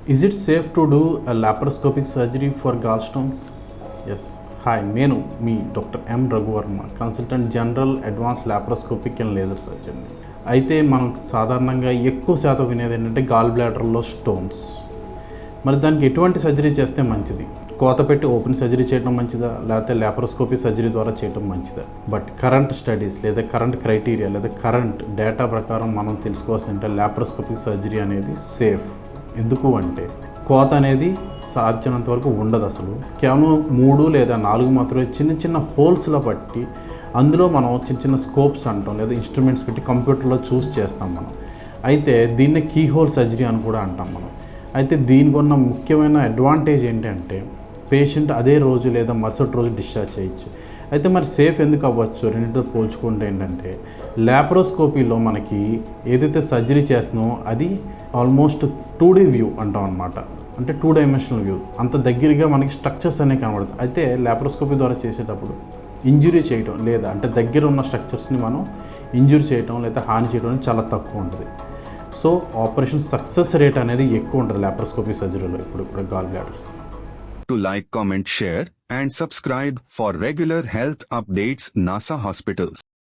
Is it safe to do a laparoscopic surgery for gallstones? Yes. Hi, నేను మీ doctor M Raghuvarma, consultant general advance laparoscopic and laser surgeon. అయితే మనం సాధారణంగా ఎక్కువ శాతం వినేది ఏంటంటే గాల్ బ్లాడర్లో స్టోన్స్. మరి దానికి ఎటువంటి సర్జరీ చేస్తే మంచిది? కోత పెట్టి ఓపెన్ సర్జరీ చేయడం మంచిదా, లేకపోతే లాప్రోస్కోపీ సర్జరీ ద్వారా చేయడం మంచిదా? బట్ కరెంట్ స్టడీస్ లేదా కరెంట్ క్రైటీరియా లేదా కరెంట్ డేటా ప్రకారం మనం తెలుసుకోవాల్సిందంటే లాప్రోస్కోపిక్ సర్జరీ అనేది సేఫ్. ఎందుకు అంటే కోత అనేది సాధ్యమైనంత వరకు ఉండదు. అసలు కేవలం 3 లేదా 4 మాత్రమే చిన్న చిన్న హోల్స్లో పట్టి అందులో మనం చిన్న చిన్న స్కోప్స్ అంటాం లేదా ఇన్స్ట్రుమెంట్స్ పెట్టి కంప్యూటర్లో చూస్ చేస్తాం మనం. అయితే దీన్నే కీ హోల్ సర్జరీ అని కూడా అంటాం మనం. అయితే దీనికి ఉన్న ముఖ్యమైన అడ్వాంటేజ్ ఏంటంటే పేషెంట్ అదే రోజు లేదా మరుసటి రోజు డిశ్చార్జ్ చేయొచ్చు. అయితే మరి సేఫ్ ఎందుకు అవ్వచ్చు రెండింటితో పోల్చుకుంటే ఏంటంటే లాప్రోస్కోపీలో మనకి ఏదైతే సర్జరీ చేస్తున్నామో అది ఆల్మోస్ట్ 2D వ్యూ అంటాం అనమాట. అంటే 2 డైమెన్షనల్ వ్యూ, అంత దగ్గరగా మనకి స్ట్రక్చర్స్ అనేవి కనబడుతుంది. అయితే లాప్రోస్కోపీ ద్వారా చేసేటప్పుడు ఇంజురీ చేయడం లేదా అంటే దగ్గర ఉన్న స్ట్రక్చర్స్ని మనం ఇంజురీ చేయడం లేదా హాని చేయడం చాలా తక్కువ ఉంటుంది. సో ఆపరేషన్ సక్సెస్ రేట్ అనేది ఎక్కువ ఉంటుంది లాప్రోస్కోపీ సర్జరీలో ఇప్పుడు gall bladders. To like, comment, share and subscribe for regular health updates NASA Hospitals.